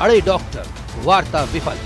अड़े डॉक्टर, वार्ता विफल।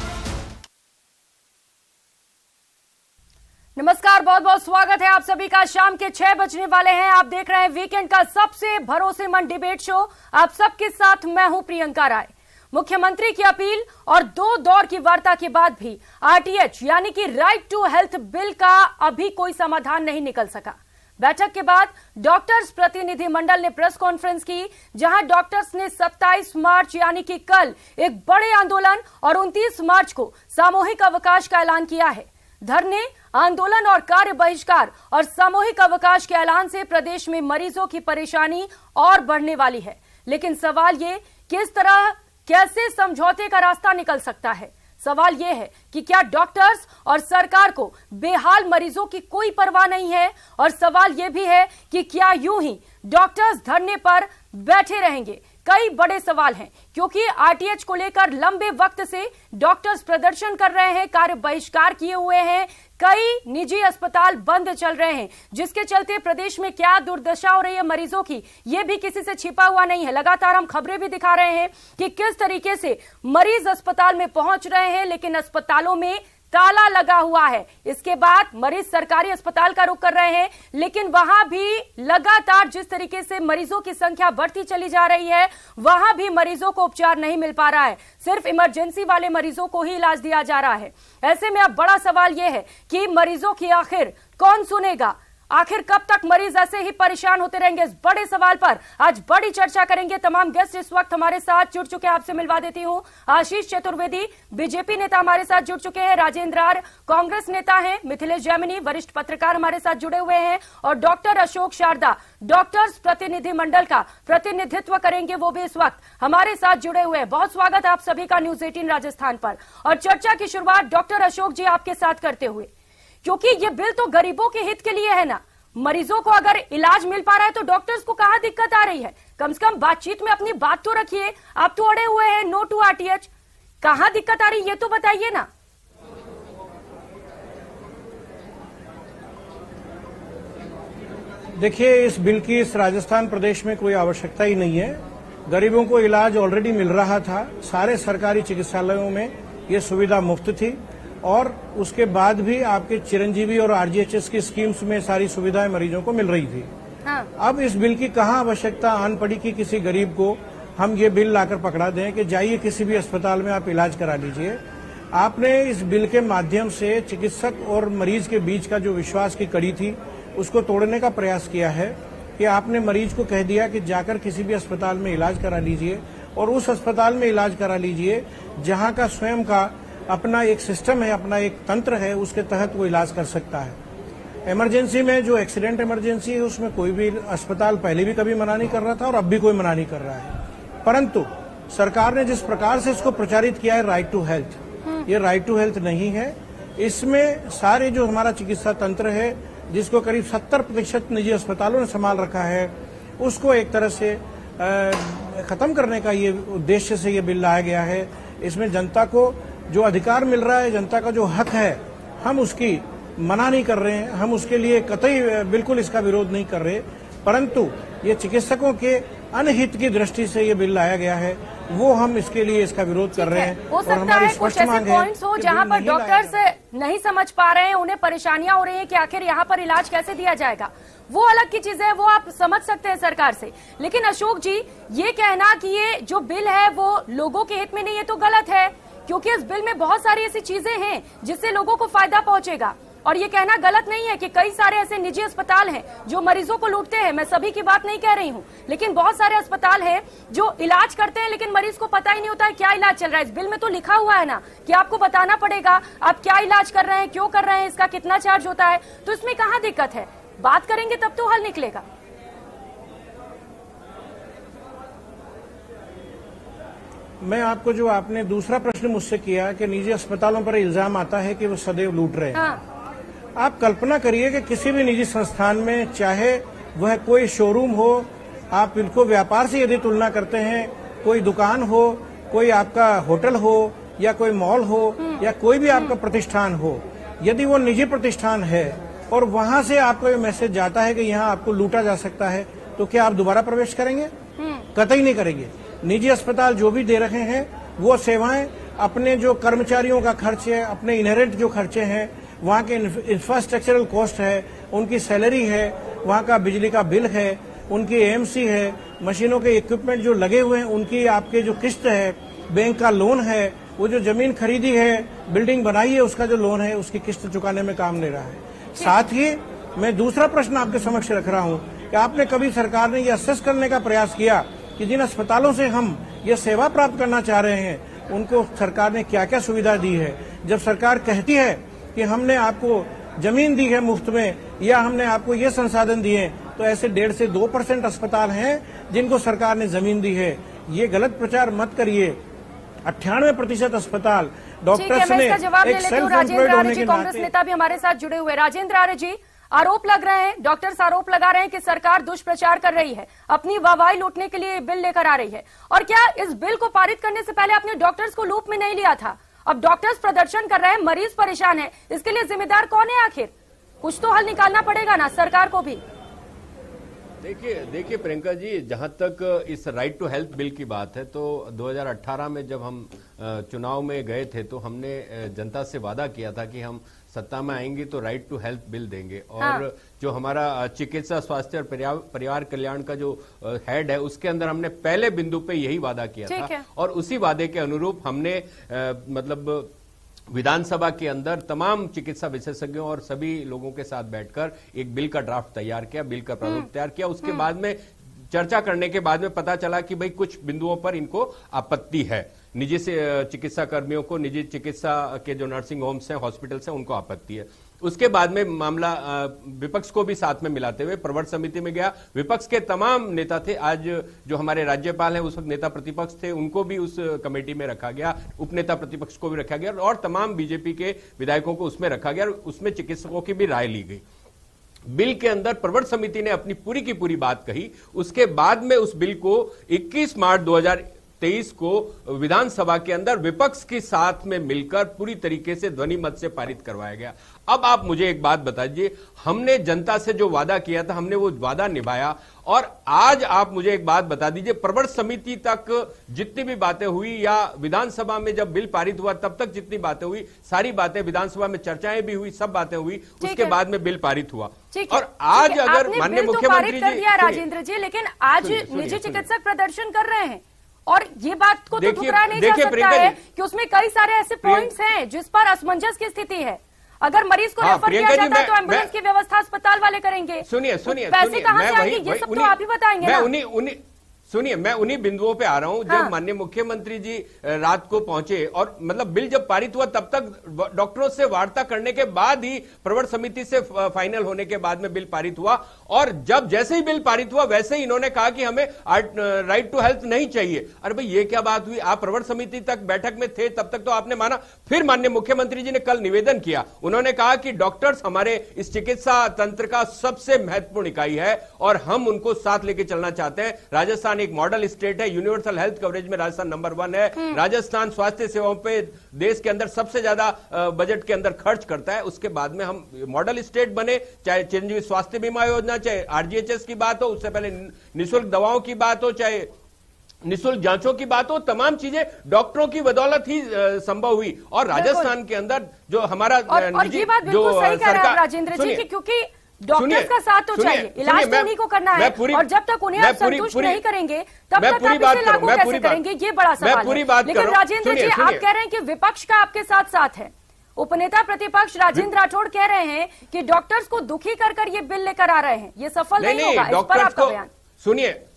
नमस्कार, बहुत बहुत स्वागत है आप सभी का। शाम के 6 बजने वाले हैं। आप देख रहे हैं वीकेंड का सबसे भरोसेमंद डिबेट शो। आप सबके साथ मैं हूं प्रियंका राय। मुख्यमंत्री की अपील और 2 दौर की वार्ता के बाद भी आरटीएच यानी कि राइट टू हेल्थ बिल का अभी कोई समाधान नहीं निकल सका। बैठक के बाद डॉक्टर्स प्रतिनिधि मंडल ने प्रेस कॉन्फ्रेंस की, जहां डॉक्टर्स ने 27 मार्च यानी कि कल एक बड़े आंदोलन और 29 मार्च को सामूहिक अवकाश का ऐलान किया है। धरने, आंदोलन और कार्य बहिष्कार और सामूहिक अवकाश के ऐलान से प्रदेश में मरीजों की परेशानी और बढ़ने वाली है। लेकिन सवाल ये, किस तरह कैसे समझौते का रास्ता निकल सकता है? सवाल यह है कि क्या डॉक्टर्स और सरकार को बेहाल मरीजों की कोई परवाह नहीं है? और सवाल यह भी है कि क्या यूं ही डॉक्टर्स धरने पर बैठे रहेंगे? कई बड़े सवाल हैं, क्योंकि आरटीएच को लेकर लंबे वक्त से डॉक्टर्स प्रदर्शन कर रहे हैं, कार्य बहिष्कार किए हुए हैं। कई निजी अस्पताल बंद चल रहे हैं, जिसके चलते प्रदेश में क्या दुर्दशा हो रही है मरीजों की, यह भी किसी से छिपा हुआ नहीं है। लगातार हम खबरें भी दिखा रहे हैं कि किस तरीके से मरीज अस्पताल में पहुंच रहे हैं, लेकिन अस्पतालों में ताला लगा हुआ है। इसके बाद मरीज सरकारी अस्पताल का रुख कर रहे हैं, लेकिन वहां भी लगातार जिस तरीके से मरीजों की संख्या बढ़ती चली जा रही है, वहां भी मरीजों को उपचार नहीं मिल पा रहा है। सिर्फ इमरजेंसी वाले मरीजों को ही इलाज दिया जा रहा है। ऐसे में अब बड़ा सवाल यह है कि मरीजों की आखिर कौन सुनेगा? आखिर कब तक मरीज ऐसे ही परेशान होते रहेंगे? इस बड़े सवाल पर आज बड़ी चर्चा करेंगे। तमाम गेस्ट इस वक्त हमारे साथ जुड़ चुके हैं। आपसे मिलवा देती हूं, आशीष चतुर्वेदी बीजेपी नेता हमारे साथ जुड़ चुके हैं, राजेंद्र आर कांग्रेस नेता हैं, मिथिलेश जैमिनी वरिष्ठ पत्रकार हमारे साथ जुड़े हुए हैं, और डॉक्टर अशोक शारदा डॉक्टर्स प्रतिनिधि मंडल का प्रतिनिधित्व करेंगे, वो भी इस वक्त हमारे साथ जुड़े हुए हैं। बहुत स्वागत आप सभी का न्यूज 18 राजस्थान पर। और चर्चा की शुरुआत डॉक्टर अशोक जी आपके साथ करते हुए, क्योंकि ये बिल तो गरीबों के हित के लिए है ना। मरीजों को अगर इलाज मिल पा रहा है तो डॉक्टर्स को कहां दिक्कत आ रही है? कम से कम बातचीत में अपनी बात तो रखिए। आप तो अड़े हुए हैं नो टू आरटीएच, कहां दिक्कत आ रही है ये तो बताइए ना। देखिए, इस बिल की इस राजस्थान प्रदेश में कोई आवश्यकता ही नहीं है। गरीबों को इलाज ऑलरेडी मिल रहा था। सारे सरकारी चिकित्सालयों में ये सुविधा मुफ्त थी, और उसके बाद भी आपके चिरंजीवी और आरजीएचएस की स्कीम्स में सारी सुविधाएं मरीजों को मिल रही थी। हाँ। अब इस बिल की कहां आवश्यकता आन पड़ी कि किसी गरीब को हम ये बिल लाकर पकड़ा दें कि जाइए किसी भी अस्पताल में आप इलाज करा लीजिए। आपने इस बिल के माध्यम से चिकित्सक और मरीज के बीच का जो विश्वास की कड़ी थी, उसको तोड़ने का प्रयास किया है कि आपने मरीज को कह दिया कि जाकर किसी भी अस्पताल में इलाज करा लीजिए, और उस अस्पताल में इलाज करा लीजिए जहां का स्वयं का अपना एक सिस्टम है, अपना एक तंत्र है, उसके तहत वो इलाज कर सकता है। इमरजेंसी में जो एक्सीडेंट इमरजेंसी है, उसमें कोई भी अस्पताल पहले भी कभी मना नहीं कर रहा था और अब भी कोई मना नहीं कर रहा है। परंतु सरकार ने जिस प्रकार से इसको प्रचारित किया है राइट टू हेल्थ, ये राइट टू हेल्थ नहीं है। इसमें सारे जो हमारा चिकित्सा तंत्र है, जिसको करीब 70% निजी अस्पतालों ने संभाल रखा है, उसको एक तरह से खत्म करने का ये उद्देश्य से ये बिल लाया गया है। इसमें जनता को जो अधिकार मिल रहा है, जनता का जो हक है, हम उसकी मना नहीं कर रहे हैं, हम उसके लिए कतई बिल्कुल इसका विरोध नहीं कर रहे। परंतु ये चिकित्सकों के अनहित की दृष्टि से ये बिल लाया गया है, वो हम इसके लिए इसका विरोध कर रहे हैं। हो सकता है कुछ ऐसे पॉइंट्स हो जहां पर डॉक्टर्स नहीं समझ पा रहे हैं, उन्हें परेशानियां हो रही है कि आखिर यहाँ पर इलाज कैसे दिया जाएगा, वो अलग की चीज है, वो आप समझ सकते हैं सरकार से। लेकिन अशोक जी, ये कहना कि ये जो बिल है वो लोगों के हित में नहीं है तो गलत है, क्योंकि इस बिल में बहुत सारी ऐसी चीजें हैं जिससे लोगों को फायदा पहुंचेगा। और ये कहना गलत नहीं है कि कई सारे ऐसे निजी अस्पताल हैं जो मरीजों को लूटते हैं। मैं सभी की बात नहीं कह रही हूं, लेकिन बहुत सारे अस्पताल हैं जो इलाज करते हैं, लेकिन मरीज को पता ही नहीं होता है क्या इलाज चल रहा है। इस बिल में तो लिखा हुआ है ना कि आपको बताना पड़ेगा आप क्या इलाज कर रहे हैं, क्यों कर रहे हैं, इसका कितना चार्ज होता है। तो इसमें कहां दिक्कत है? बात करेंगे तब तो हल निकलेगा। मैं आपको, जो आपने दूसरा प्रश्न मुझसे किया कि निजी अस्पतालों पर इल्जाम आता है कि वो सदैव लूट रहे हैं। हाँ। आप कल्पना करिए कि किसी भी निजी संस्थान में, चाहे वह कोई शोरूम हो, आप इनको व्यापार से यदि तुलना करते हैं, कोई दुकान हो, कोई आपका होटल हो, या कोई मॉल हो, या कोई भी आपका प्रतिष्ठान हो, यदि वो निजी प्रतिष्ठान है और वहां से आपको ये मैसेज जाता है कि यहाँ आपको लूटा जा सकता है, तो क्या आप दोबारा प्रवेश करेंगे? कतई नहीं करेंगे। निजी अस्पताल जो भी दे रहे हैं वो सेवाएं अपने जो कर्मचारियों का खर्च है, अपने इनहेरेंट जो खर्चे हैं, वहाँ के इंफ्रास्ट्रक्चरल कॉस्ट है, उनकी सैलरी है, वहाँ का बिजली का बिल है, उनकी एएमसी है, मशीनों के इक्विपमेंट जो लगे हुए हैं उनकी आपके जो किस्त है, बैंक का लोन है, वो जो जमीन खरीदी है, बिल्डिंग बनाई है, उसका जो लोन है उसकी किस्त चुकाने में काम नहीं रहा है। साथ ही मैं दूसरा प्रश्न आपके समक्ष रख रहा हूँ कि आपने कभी सरकार ने ये असेस करने का प्रयास किया कि जिन अस्पतालों से हम ये सेवा प्राप्त करना चाह रहे हैं उनको सरकार ने क्या क्या सुविधा दी है? जब सरकार कहती है कि हमने आपको जमीन दी है मुफ्त में या हमने आपको ये संसाधन दिए, तो ऐसे 1.5 से 2% अस्पताल हैं जिनको सरकार ने जमीन दी है। ये गलत प्रचार मत करिए। 98% अस्पताल डॉक्टर्स ने एक सेल्फ एम्प्लॉयड होने के कांग्रेस नेता भी हमारे साथ जुड़े हुए। राजेंद्र आर्य जी, आरोप लग रहे हैं, डॉक्टर्स आरोप लगा रहे हैं कि सरकार दुष्प्रचार कर रही है, अपनी वाहवाही लूटने के लिए बिल लेकर आ रही है। और क्या इस बिल को पारित करने से पहले आपने डॉक्टर्स को लूप में नहीं लिया था? अब डॉक्टर्स प्रदर्शन कर रहे हैं, मरीज परेशान है, इसके लिए जिम्मेदार कौन है आखिर? कुछ तो हल निकालना पड़ेगा ना सरकार को भी। देखिए प्रियंका जी, जहां तक इस राइट टू हेल्थ बिल की बात है, तो 2018 में जब हम चुनाव में गए थे तो हमने जनता से वादा किया था कि हम सत्ता में आएंगे तो राइट टू हेल्थ बिल देंगे। और जो हमारा चिकित्सा, स्वास्थ्य और परिवार कल्याण का जो हेड है, उसके अंदर हमने पहले बिंदु पे यही वादा किया था और उसी वादे के अनुरूप हमने मतलब विधानसभा के अंदर तमाम चिकित्सा विशेषज्ञों और सभी लोगों के साथ बैठकर एक बिल का ड्राफ्ट तैयार किया, बिल का प्रारूप तैयार किया। उसके बाद में चर्चा करने के बाद में पता चला कि भाई कुछ बिंदुओं पर इनको आपत्ति है। निजी से चिकित्सा कर्मियों को, निजी चिकित्सा के जो नर्सिंग होम्स हैं, हॉस्पिटल्स हैं, उनको आपत्ति है। उसके बाद में मामला विपक्ष को भी साथ में मिलाते हुए प्रवर समिति में गया। विपक्ष के तमाम नेता थे, आज जो हमारे राज्यपाल हैं उस वक्त नेता प्रतिपक्ष थे, उनको भी उस कमेटी में रखा गया, उपनेता प्रतिपक्ष को भी रखा गया और तमाम बीजेपी के विधायकों को उसमें रखा गया और उसमें चिकित्सकों की भी राय ली गई। बिल के अंदर प्रवर समिति ने अपनी पूरी की पूरी बात कही। उसके बाद में उस बिल को 21 मार्च 2023 को विधानसभा के अंदर विपक्ष के साथ में मिलकर पूरी तरीके से ध्वनि मत से पारित करवाया गया। अब आप मुझे एक बात बताइए, हमने जनता से जो वादा किया था हमने वो वादा निभाया और आज आप मुझे एक बात बता दीजिए, प्रवर समिति तक जितनी भी बातें हुई या विधानसभा में जब बिल पारित हुआ तब तक जितनी बातें हुई, सारी बातें विधानसभा में चर्चाएं भी हुई, सब बातें हुई, उसके बाद में बिल पारित हुआ। और आज अगर माननीय मुख्यमंत्री जी, राजेंद्र जी, लेकिन आज निजी चिकित्सक प्रदर्शन कर रहे हैं और ये बात को तो ठुकराया नहीं जा सकता है कि उसमें कई सारे ऐसे पॉइंट्स हैं जिस पर असमंजस की स्थिति है। अगर मरीज को रेफर किया जाता है तो एम्बुलेंस की व्यवस्था अस्पताल वाले करेंगे। सुनिए पैसे कहां से आएंगे ये सब तो आप ही बताएंगे ना। सुनिए, मैं उन्हीं बिंदुओं पे आ रहा हूं। जब माननीय मुख्यमंत्री जी रात को पहुंचे और मतलब बिल जब पारित हुआ तब तक डॉक्टरों से वार्ता करने के बाद ही प्रवर समिति से फाइनल होने के बाद में बिल पारित हुआ और जब जैसे ही बिल पारित हुआ वैसे ही इन्होंने कहा कि हमें राइट टू हेल्थ नहीं चाहिए। अरे भाई ये क्या बात हुई? आप प्रवर समिति तक बैठक में थे, तब तक तो आपने माना। फिर माननीय मुख्यमंत्री जी ने कल निवेदन किया, उन्होंने कहा कि डॉक्टर्स हमारे इस चिकित्सा तंत्र का सबसे महत्वपूर्ण इकाई है और हम उनको साथ लेके चलना चाहते हैं। राजस्थान एक मॉडल स्टेट है, यूनिवर्सल हेल्थ कवरेज में राजस्थान नंबर 1 है। राजस्थान स्वास्थ्य सेवाओं पे देश के अंदर सबसे ज्यादा बजट के अंदर खर्च करता है। उसके बाद में हम मॉडल स्टेट बने, चाहे चिरंजीवी स्वास्थ्य बीमा योजना, चाहे आरजीएचएस की बात हो, उससे पहले निःशुल्क दवाओं की बात हो, चाहे निःशुल्क जांचों की बात हो, तमाम चीजें डॉक्टरों की बदौलत ही संभव हुई। और राजस्थान के अंदर जो हमारा निजी जो सरकार, राजेंद्र जी, क्योंकि डॉक्टर्स का साथ तो चाहिए, इलाज तो उन्हीं को करना है और जब तक उन्हें आप संतुष्ट नहीं करेंगे तब तक आप इसे लागू कैसे करेंगे, ये बड़ा सवाल है। लेकिन राजेंद्र जी, आप कह रहे हैं कि विपक्ष का आपके साथ साथ है। उपनेता प्रतिपक्ष राजेंद्र राठौड़ कह रहे हैं कि डॉक्टर्स को दुखी कर ये बिल लेकर आ रहे हैं, ये सफल नहीं होगा। इस पर आपका बयान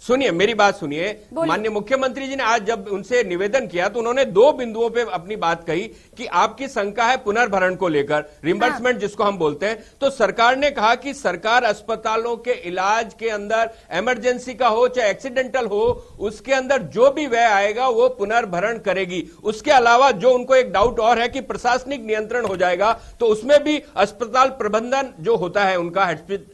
सुनिए मेरी बात सुनिए। माननीय मुख्यमंत्री जी ने आज जब उनसे निवेदन किया तो उन्होंने 2 बिंदुओं पे अपनी बात कही कि आपकी शंका है पुनर्भरण को लेकर, रिम्बर्समेंट जिसको हम बोलते हैं। तो सरकार ने कहा कि सरकार अस्पतालों के इलाज के अंदर इमरजेंसी का हो चाहे एक्सीडेंटल हो, उसके अंदर जो भी व्यय आएगा वो पुनर्भरण करेगी। उसके अलावा जो उनको एक डाउट और है कि प्रशासनिक नियंत्रण हो जाएगा, तो उसमें भी अस्पताल प्रबंधन जो होता है उनका,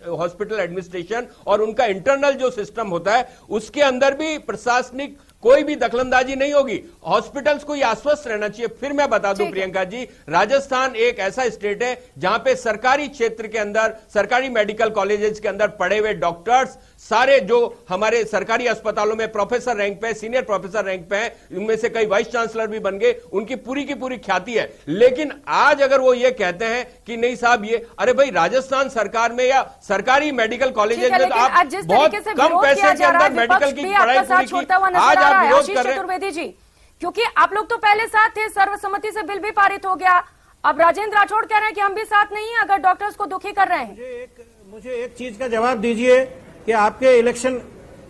हॉस्पिटल एडमिनिस्ट्रेशन और उनका इंटरनल जो सिस्टम होता है, उसके अंदर भी प्रशासनिक कोई भी दखलंदाजी नहीं होगी। हॉस्पिटल्स को ये आश्वस्त रहना चाहिए। फिर मैं बता दूं प्रियंका जी, राजस्थान एक ऐसा स्टेट है जहां पे सरकारी क्षेत्र के अंदर, सरकारी मेडिकल कॉलेजेस के अंदर पढ़े हुए डॉक्टर्स सारे जो हमारे सरकारी अस्पतालों में प्रोफेसर रैंक पे, सीनियर प्रोफेसर रैंक पे हैं, उनमें से कई वाइस चांसलर भी बन गए, उनकी पूरी की पूरी ख्याति है। लेकिन आज अगर वो ये कहते हैं कि नहीं साहब ये, अरे भाई राजस्थान सरकार में या सरकारी मेडिकल कॉलेजेस में तो आप बहुत कम पैसे के अंदर मेडिकल की पढ़ाई पूरी की, आज आप विरोध कर रहे हैं। चतुर्वेदी जी, क्योंकि आप लोग तो पहले साथ थे, सर्वसम्मति से बिल भी पारित हो गया। अब राजेंद्र राठौड़ कह रहे हैं कि हम भी साथ नहीं हैं अगर डॉक्टर्स को दुखी कर रहे हैं। मुझे एक चीज का जवाब दीजिए कि आपके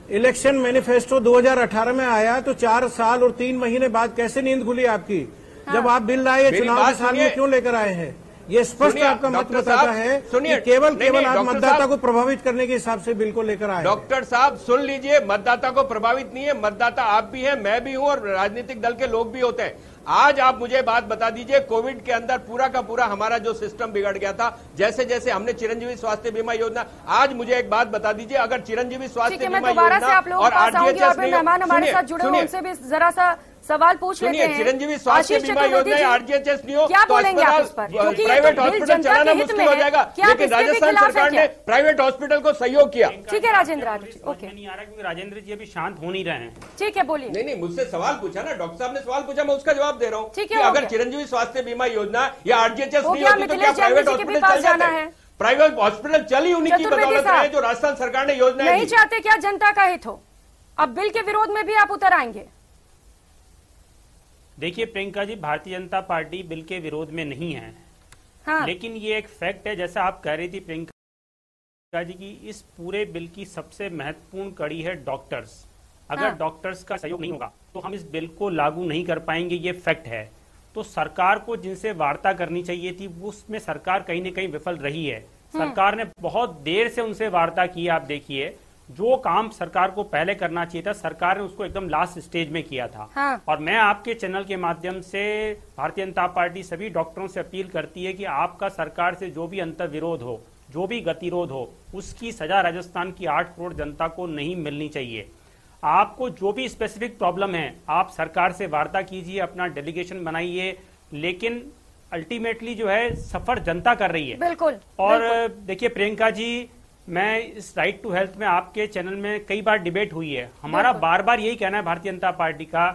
इलेक्शन मैनिफेस्टो 2018 में आया तो 4 साल और 3 महीने बाद कैसे नींद खुली आपकी? जब आप बिल लाए चुनाव के साल में क्यों लेकर आए हैं? ये स्पष्ट आपका मत बताता है कि केवल आप मतदाता को प्रभावित करने के हिसाब से बिल को लेकर आए। डॉक्टर साहब सुन लीजिए, मतदाता को प्रभावित नहीं है, मतदाता आप भी हैं, मैं भी हूं और राजनीतिक दल के लोग भी होते हैं। आज आप मुझे बात बता दीजिए, कोविड के अंदर पूरा का पूरा हमारा जो सिस्टम बिगड़ गया था, जैसे जैसे हमने चिरंजीवी स्वास्थ्य बीमा योजना, आज मुझे एक बात बता दीजिए, अगर चिरंजीवी स्वास्थ्य बीमा योजना और आरजीएचएस मेहमान हमारे साथ जुड़े हुए उनसे भी जरा सा सवाल पूछ लेते हैं। चिरंजीवी स्वास्थ्य बीमा योजना आरजीएचएस नहीं हो क्या तो बोलेंगे आप इस पर? प्राइवेट हॉस्पिटल चलाना मुश्किल हो जाएगा, लेकिन राजस्थान सरकार ने प्राइवेट हॉस्पिटल को सहयोग किया। ठीक है राजेंद्र, नहीं आ रहा क्योंकि राजेंद्र जी अभी शांत हो नहीं रहे हैं। ठीक है बोलिए। नहीं, मुझसे सवाल पूछा ना, डॉक्टर साहब ने सवाल पूछा, मैं उसका जवाब दे रहा हूँ कि अगर चिरंजीवी स्वास्थ्य बीमा योजना या आरजीएचएस नहीं होती तो क्या प्राइवेट हॉस्पिटल चल जाते हैं? प्राइवेट हॉस्पिटल चली उन्हीं की बदौलत है जो राजस्थान सरकार ने योजना नहीं चाहते क्या जनता का हित हो? अब बिल के विरोध में भी आप उतर आएंगे? देखिए प्रियंका जी, भारतीय जनता पार्टी बिल के विरोध में नहीं है। हाँ। लेकिन ये एक फैक्ट है, जैसा आप कह रही थी प्रियंका जी की, इस पूरे बिल की सबसे महत्वपूर्ण कड़ी है डॉक्टर्स। अगर हाँ। डॉक्टर्स का सहयोग नहीं होगा तो हम इस बिल को लागू नहीं कर पाएंगे, ये फैक्ट है। तो सरकार को जिनसे वार्ता करनी चाहिए थी उसमें सरकार कहीं न कहीं विफल रही है। सरकार ने बहुत देर से उनसे वार्ता की। आप देखिए, जो काम सरकार को पहले करना चाहिए था, सरकार ने उसको एकदम लास्ट स्टेज में किया था। हाँ। और मैं आपके चैनल के माध्यम से भारतीय जनता पार्टी सभी डॉक्टरों से अपील करती है कि आपका सरकार से जो भी अंतर्विरोध हो, जो भी गतिरोध हो, उसकी सजा राजस्थान की 8 करोड़ जनता को नहीं मिलनी चाहिए। आपको जो भी स्पेसिफिक प्रॉब्लम है, आप सरकार से वार्ता कीजिए, अपना डेलीगेशन बनाइए, लेकिन अल्टीमेटली जो है सफर जनता कर रही है। बिल्कुल। और देखिए प्रियंका जी, मैं इस राइट टू हेल्थ में आपके चैनल में कई बार डिबेट हुई है। हमारा बार बार यही कहना है भारतीय जनता पार्टी का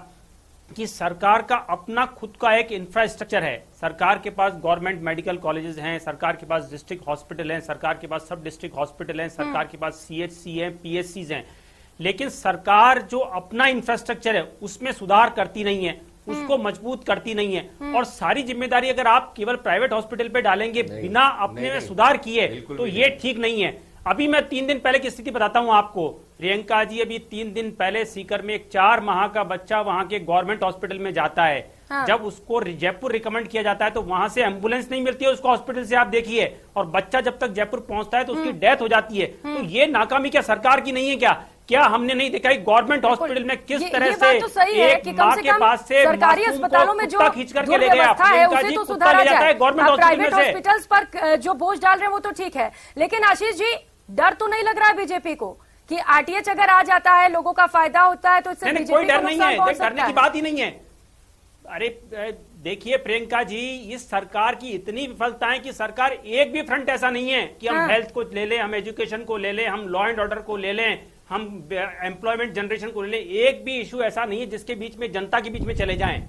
कि सरकार का अपना खुद का एक इंफ्रास्ट्रक्चर है। सरकार के पास गवर्नमेंट मेडिकल कॉलेजेस हैं, सरकार के पास डिस्ट्रिक्ट हॉस्पिटल हैं, सरकार के पास सब डिस्ट्रिक्ट हॉस्पिटल हैं, सरकार के पास सीएचसी हैं, पीएचसीज हैं। लेकिन सरकार जो अपना इंफ्रास्ट्रक्चर है उसमें सुधार करती नहीं है, उसको मजबूत करती नहीं है। और सारी जिम्मेदारी अगर आप केवल प्राइवेट हॉस्पिटल पे डालेंगे बिना अपने में सुधार किए तो ये ठीक नहीं है। अभी मैं 3 दिन पहले की स्थिति बताता हूं आपको प्रियंका जी। अभी 3 दिन पहले सीकर में एक 4 माह का बच्चा वहां के गवर्नमेंट हॉस्पिटल में जाता है। हाँ। जब उसको जयपुर रिकमेंड किया जाता है तो वहां से एम्बुलेंस नहीं मिलती है उसको हॉस्पिटल से, आप देखिए, और बच्चा जब तक जयपुर पहुंचता है तो उसकी डेथ हो जाती है। तो ये नाकामी क्या सरकार की नहीं है क्या हमने नहीं देखा गवर्नमेंट हॉस्पिटल में किस तरह से एक माँ के पास से सरकारी अस्पतालों में जो खींच करके ले गया है उसे तो सुधारा जाए। प्राइवेट हॉस्पिटल्स पर जो बोझ डाल रहे हैं वो तो ठीक है, लेकिन आशीष जी डर तो नहीं लग रहा है बीजेपी को कि आरटीएच अगर आ जाता है लोगों का फायदा होता है तो इससे बीजेपी कोई डर नहीं है, डरने की बात ही नहीं है। अरे देखिए प्रियंका जी, इस सरकार की इतनी विफलताएं कि सरकार एक भी फ्रंट ऐसा नहीं है कि हम हेल्थ को ले लें, हम एजुकेशन को ले लें, हम लॉ एंड ऑर्डर को ले लें, हम एम्प्लॉयमेंट जनरेशन को ले लें। एक भी इशू ऐसा नहीं है जिसके बीच में जनता के बीच में चले जाएं।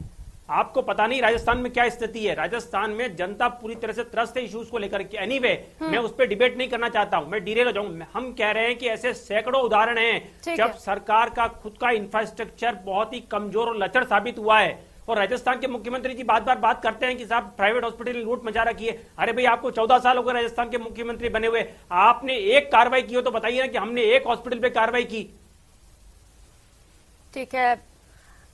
आपको पता नहीं राजस्थान में क्या स्थिति है। राजस्थान में जनता पूरी तरह से त्रस्त है इश्यूज को लेकर के। एनीवे, मैं उस पर डिबेट नहीं करना चाहता हूं, मैं डिरेल हो जाऊंगा। हम कह रहे हैं कि ऐसे सैकड़ों उदाहरण हैं जब सरकार का खुद का इंफ्रास्ट्रक्चर बहुत ही कमजोर और लचर साबित हुआ है। और राजस्थान के मुख्यमंत्री जी बात करते हैं कि साहब प्राइवेट हॉस्पिटल ने लूट मचा रखी है। अरे भाई, आपको 14 साल हो गए राजस्थान के मुख्यमंत्री बने हुए, आपने एक कार्रवाई की हो तो बताइए ना कि हमने एक हॉस्पिटल पे कार्रवाई की। ठीक है,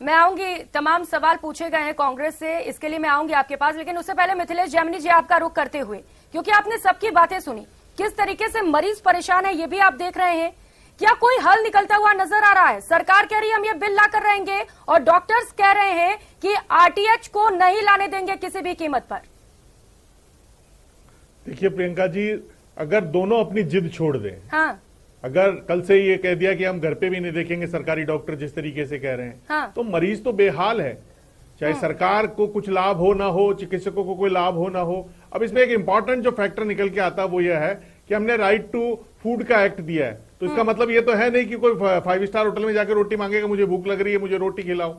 मैं आऊंगी, तमाम सवाल पूछे गए हैं कांग्रेस से, इसके लिए मैं आऊंगी आपके पास, लेकिन उससे पहले मिथिलेश जैमिनी जी आपका रुख करते हुए, क्योंकि आपने सबकी बातें सुनी, किस तरीके से मरीज परेशान है ये भी आप देख रहे हैं। क्या कोई हल निकलता हुआ नजर आ रहा है? सरकार कह रही है हम ये बिल ला कर रहेंगे और डॉक्टर्स कह रहे हैं कि आरटीएच को नहीं लाने देंगे किसी भी कीमत पर। देखिए प्रियंका जी, अगर दोनों अपनी जिद छोड़ दें, हाँ, अगर कल से ये कह दिया कि हम घर पे भी नहीं देखेंगे सरकारी डॉक्टर जिस तरीके से कह रहे हैं, हाँ। तो मरीज तो बेहाल है, चाहे सरकार को कुछ लाभ हो ना हो, चिकित्सकों को कोई लाभ हो ना हो। अब इसमें एक इंपॉर्टेंट जो फैक्टर निकल के आता है वो यह है कि हमने राइट टू फूड का एक्ट दिया है, तो इसका मतलब ये तो है नहीं कि कोई 5 स्टार होटल में जाकर रोटी मांगेगा, मुझे भूख लग रही है मुझे रोटी खिलाओ।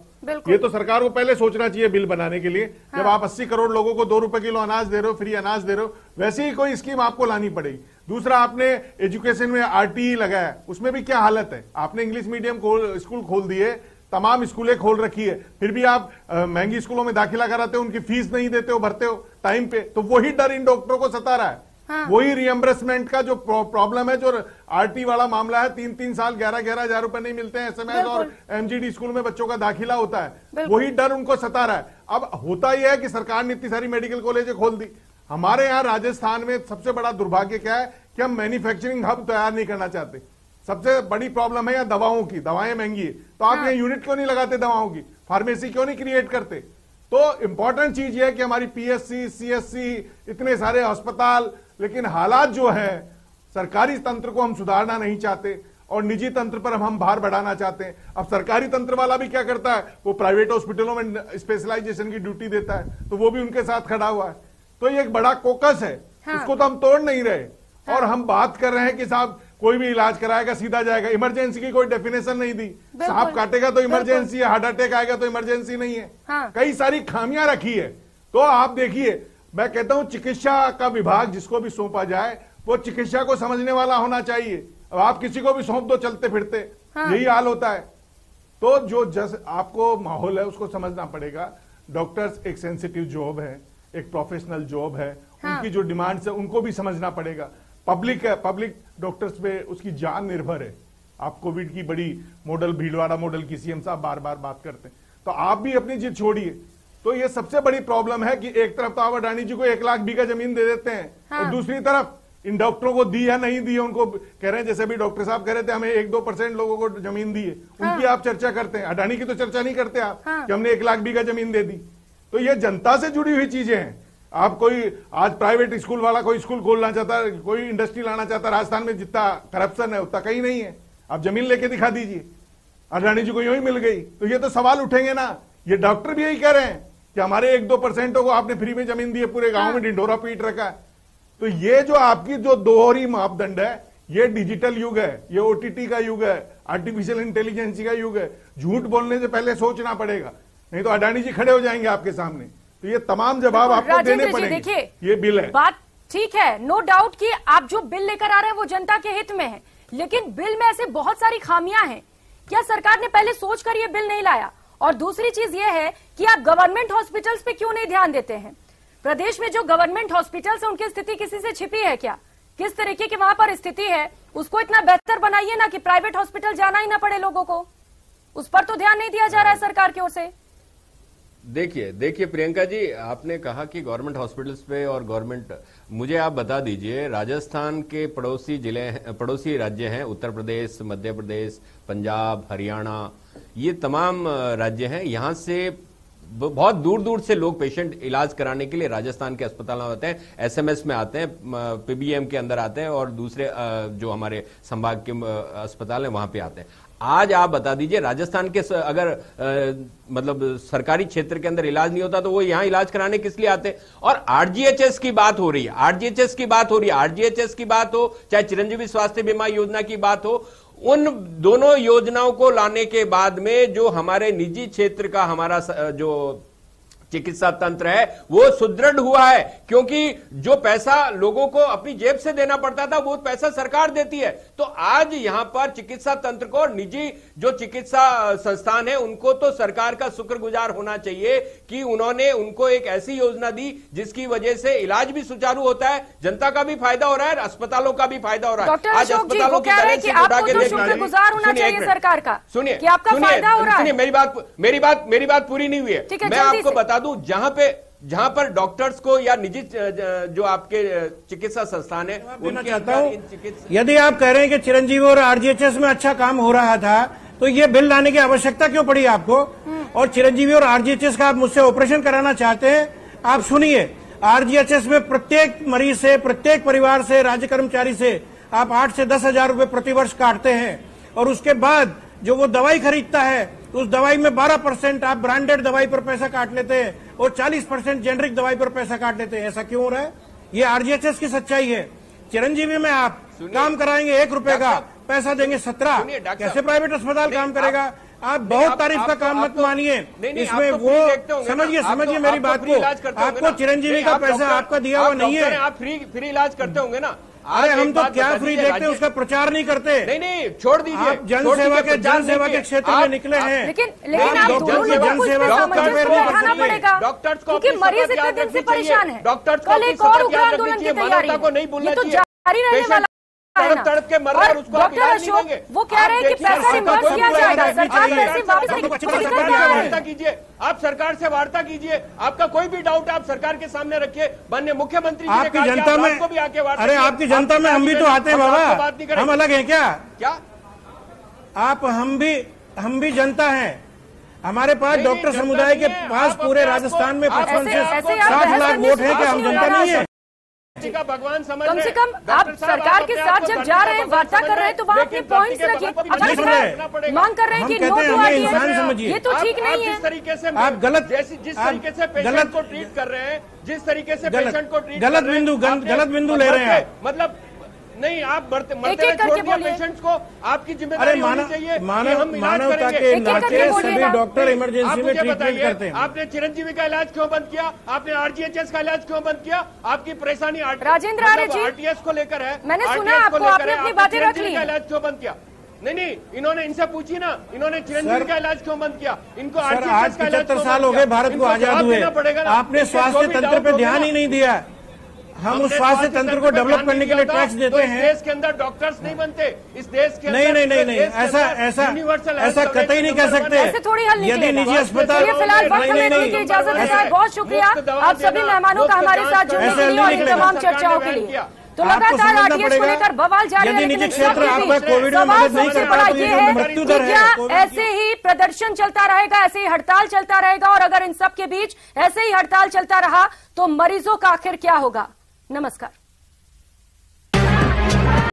ये तो सरकार को पहले सोचना चाहिए बिल बनाने के लिए। हाँ। जब आप 80 करोड़ लोगों को 2 रुपए किलो अनाज दे रहे हो, फ्री अनाज दे रहे हो, वैसे ही कोई स्कीम आपको लानी पड़ेगी। दूसरा, आपने एजुकेशन में आरटीई लगाया, उसमें भी क्या हालत है। आपने इंग्लिश मीडियम स्कूल खोल दिए, तमाम स्कूलें खोल रखी है, फिर भी आप महंगी स्कूलों में दाखिला कराते हो, उनकी फीस नहीं देते हो, भरते हो टाइम पे। तो वही डर इन डॉक्टरों को सता रहा है। हाँ। वही रिएम्बर्समेंट का जो प्रॉब्लम है, जो आरटी वाला मामला है, 3-3 साल 11-11 हजार रुपए नहीं मिलते हैं एसएमएस और एमजीडी स्कूल में बच्चों का दाखिला होता है, वही डर उनको सता रहा है। अब होता यह है कि सरकार ने इतनी सारी मेडिकल कॉलेजें खोल दी। हमारे यहाँ राजस्थान में सबसे बड़ा दुर्भाग्य क्या है कि हम मैन्युफैक्चरिंग हब तैयार नहीं करना चाहते। सबसे बड़ी प्रॉब्लम है यहाँ दवाओं की, दवाएं महंगी है, तो आप यहाँ यूनिट क्यों नहीं लगाते दवाओं की, फार्मेसी क्यों नहीं क्रिएट करते। तो इंपॉर्टेंट चीज ये है कि हमारी पीएससी, सीएससी, इतने सारे अस्पताल, लेकिन हालात जो है सरकारी तंत्र को हम सुधारना नहीं चाहते और निजी तंत्र पर हम भार बढ़ाना चाहते हैं। अब सरकारी तंत्र वाला भी क्या करता है, वो प्राइवेट हॉस्पिटलों में स्पेशलाइजेशन की ड्यूटी देता है, तो वो भी उनके साथ खड़ा हुआ है। तो ये एक बड़ा कोकस है। हाँ। उसको तो हम तोड़ नहीं रहे। हाँ। और हम बात कर रहे हैं कि साहब कोई भी इलाज कराएगा सीधा जाएगा, इमरजेंसी की कोई डेफिनेशन नहीं दी। सांप काटेगा तो इमरजेंसी है, हार्ट अटैक आएगा तो इमरजेंसी नहीं है। हाँ। कई सारी खामियां रखी है। तो आप देखिए, मैं कहता हूं चिकित्सा का विभाग जिसको भी सौंपा जाए वो चिकित्सा को समझने वाला होना चाहिए। अब आप किसी को भी सौंप दो चलते फिरते, हाँ। यही हाल होता है। तो जो आपको माहौल है उसको समझना पड़ेगा। डॉक्टर्स एक सेंसिटिव जॉब है, एक प्रोफेशनल जॉब है। हाँ। उनकी जो डिमांड्स है उनको भी समझना पड़ेगा। पब्लिक है, पब्लिक डॉक्टर्स पे उसकी जान निर्भर है। आप कोविड की बड़ी मॉडल, भीलवाड़ा मॉडल की सीएम साहब बार बार बात करते हैं, तो आप भी अपनी जिद छोड़िए। तो ये सबसे बड़ी प्रॉब्लम है कि एक तरफ तो आप अडानी जी को 1 लाख बीघा जमीन दे देते हैं। हाँ। और दूसरी तरफ इन डॉक्टरों को दी या नहीं दी है, उनको कह रहे हैं, जैसे भी डॉक्टर साहब कह रहे थे हमें 1-2% लोगों को जमीन दी है। हाँ। उनकी आप चर्चा करते हैं, अडानी की तो चर्चा नहीं करते आप। हाँ। कि हमने 1 लाख बीघा जमीन दे दी। तो ये जनता से जुड़ी हुई चीजें हैं। आप कोई आज प्राइवेट स्कूल वाला कोई स्कूल खोलना चाहता है, कोई इंडस्ट्री लाना चाहता है, राजस्थान में जितना करप्शन है उतना कहीं नहीं है। आप जमीन लेके दिखा दीजिए, अडानी जी को यूं ही मिल गई। तो ये तो सवाल उठेंगे ना। ये डॉक्टर भी यही कह रहे हैं कि हमारे 1-2% को आपने फ्री में जमीन दी है, पूरे गांव में ढिंढोरा पीट रखा है। तो ये जो आपकी जो दोहरी मापदंड है, ये डिजिटल युग है, ये ओटीटी का युग है, आर्टिफिशियल इंटेलिजेंस का युग है। झूठ बोलने से पहले सोचना पड़ेगा, नहीं तो अडानी जी खड़े हो जाएंगे आपके सामने। तो ये तमाम जवाब आपको देने पड़ेंगे। देखिए, ये बिल है, बात ठीक है, नो डाउट कि आप जो बिल लेकर आ रहे हैं वो जनता के हित में है, लेकिन बिल में ऐसे बहुत सारी खामियां हैं। क्या सरकार ने पहले सोचकर ये बिल नहीं लाया? और दूसरी चीज ये है कि आप गवर्नमेंट हॉस्पिटल्स पे क्यों नहीं ध्यान देते हैं? प्रदेश में जो गवर्नमेंट हॉस्पिटल्स है उनकी स्थिति किसी से छिपी है क्या? किस तरीके की वहां पर स्थिति है उसको इतना बेहतर बनाइए ना कि प्राइवेट हॉस्पिटल जाना ही ना पड़े लोगों को। उस पर तो ध्यान नहीं दिया जा रहा है सरकार की ओर से। देखिए प्रियंका जी, आपने कहा कि गवर्नमेंट हॉस्पिटल्स पे और गवर्नमेंट, मुझे आप बता दीजिए, राजस्थान के पड़ोसी जिले, पड़ोसी राज्य हैं उत्तर प्रदेश, मध्य प्रदेश, पंजाब, हरियाणा, ये तमाम राज्य हैं। यहां से बहुत दूर दूर से लोग पेशेंट इलाज कराने के लिए राजस्थान के अस्पताल में आते हैं, एसएमएस में आते हैं, पीबीएम के अंदर आते हैं और दूसरे जो हमारे संभाग के अस्पताल हैं वहां पे आते हैं। आज आप बता दीजिए, राजस्थान के अगर मतलब सरकारी क्षेत्र के अंदर इलाज नहीं होता तो वो यहां इलाज कराने किस लिए आते? और आरजीएचएस की बात हो रही है, आरजीएचएस की बात हो रही है, आरजीएचएस की बात हो, चाहे चिरंजीवी स्वास्थ्य बीमा योजना की बात हो, उन दोनों योजनाओं को लाने के बाद में जो हमारे निजी क्षेत्र का हमारा जो चिकित्सा तंत्र है वो सुदृढ़ हुआ है, क्योंकि जो पैसा लोगों को अपनी जेब से देना पड़ता था वो पैसा सरकार देती है। तो आज यहां पर चिकित्सा तंत्र को, निजी जो चिकित्सा संस्थान है उनको तो सरकार का शुक्रगुजार होना चाहिए कि उन्होंने उनको एक ऐसी योजना दी जिसकी वजह से इलाज भी सुचारू होता है, जनता का भी फायदा हो रहा है, अस्पतालों का भी फायदा हो रहा है। आज अस्पतालों की बैलेंस शीट उठा के देखिए, सुनिए मेरी बात पूरी नहीं हुई है। मैं आपको बता दूं, जहां पर डॉक्टर्स को या निजी जो आपके चिकित्सा संस्थान है उनके अंदर, यदि आप कह रहे हैं कि चिरंजीवी और आरजीएचएस में अच्छा काम हो रहा था तो ये बिल लाने की आवश्यकता क्यों पड़ी आपको? और चिरंजीवी और आरजीएचएस का आप मुझसे ऑपरेशन कराना चाहते हैं, आप सुनिए, आरजीएचएस में प्रत्येक मरीज से, प्रत्येक परिवार से, राज्य कर्मचारी से आप 8 से 10 हजार रुपए प्रतिवर्ष काटते हैं, और उसके बाद जो वो दवाई खरीदता है उस दवाई में 12% आप ब्रांडेड दवाई पर पैसा काट लेते हैं और 40% जेनरिक दवाई पर पैसा काट लेते हैं। ऐसा क्यों हो रहा है? ये आरजीएचएस की सच्चाई है। चिरंजीवी में आप काम कराएंगे 1 रुपए का, पैसा देंगे 17। कैसे प्राइवेट अस्पताल काम करेगा? आप बहुत तारीफ का काम मत मानिए, इसमें वो समझिए मेरी बात को। आपको चिरंजीवी का पैसा आपका दिया हुआ नहीं है। आप फ्री इलाज करते होंगे ना? अरे हम तो क्या फ्री देखते हैं, उसका प्रचार नहीं करते। नहीं, छोड़ दीजिए। आप जनसेवा के क्षेत्र में निकले हैं, लेकिन आप दोनों लोगों को बैठाना पड़ेगा, डॉक्टर्स को क्योंकि मरीज इतने दिन से परेशान है। डॉक्टर्स कल एक और उग्र आंदोलन की तैयारी है, को नहीं बोलना तो जारी रहने वाला है। तड़प के मर रहा है, उसको आप इलाज नहीं देंगे। वो कह रहे हैं कि पैसा रिवर्स किया जाएगा, सरकार पैसे वापस कीजिए। आप सरकार से वार्ता कीजिए, आपका कोई भी डाउट आप सरकार के सामने रखिए। माननीय मुख्यमंत्री आपकी जनता में भी आके वार्ता, अरे आपकी जनता में हम भी तो आते हैं बाबा, हम अलग हैं क्या? आप हम भी जनता हैं। हमारे पास डॉक्टर समुदाय के पास पूरे राजस्थान में 55 से 60 लाख वोट है। क्या हम जनता नहीं है? का भगवान समझ, कम से कम आप सरकार के साथ जब जा रहे हैं, वार्ता कर रहे हैं, तो वहाँ अपने पॉइंट्स रखिए। मांग कर रहे हैं कि नो टू आरटीएस, ये तो ठीक नहीं है। जिस तरीके से आप गलत, जिस तरीके से पेशेंट को ट्रीट कर रहे हैं, जिस तरीके से पेशेंट को ट्रीट गलत बिंदु ले रहे हैं। मतलब नहीं, आप मरते छोड़ दिया पेशेंट्स को। आपकी जिम्मेदारी होनी चाहिए। मानवता के नाते सभी डॉक्टर इमरजेंसी में ट्रीटमेंट करते हैं। आपने चिरंजीवी का इलाज क्यों बंद किया? आपने आरजीएचएस का इलाज क्यों बंद किया? आपकी परेशानी राजेंद्र आर्य जी आरटीएस को लेकर है। मैंने सुना आपको, आपने अपनी बातें रख ली। इलाज क्यों बंद किया? नहीं, इन्होंने इनसे पूछी ना, इन्होंने चिरंजीवी का इलाज क्यों बंद किया? इनको आज 75 साल हो गए भारत को आजाद हुए, आपने स्वास्थ्य तंत्र पे ध्यान ही नहीं दिया। हम उस स्वास्थ्य तंत्र को डेवलप करने के लिए टैक्स देते हैं। इस देश के अंदर डॉक्टर्स नहीं बनते, इस देश के नहीं, ऐसा कतई नहीं कह सकते। ऐसे थोड़ी हल यदि निजी अस्पताल, फिलहाल वक्त हमें देने की इजाजत देता है। बहुत शुक्रिया आप सभी मेहमानों का हमारे साथ जुड़ने के लिए और इन तमाम चर्चाओं के लिए। तो लगातार आरटीएस को लेकर बवाल जारी है, लेकिन सवाल सबसे बड़ा ये है कि क्या ऐसे ही प्रदर्शन चलता रहेगा, ऐसे ही हड़ताल चलता रहेगा? और अगर इन सब के बीच ऐसे ही हड़ताल चलता रहा तो मरीजों का आखिर क्या होगा? नमस्कार।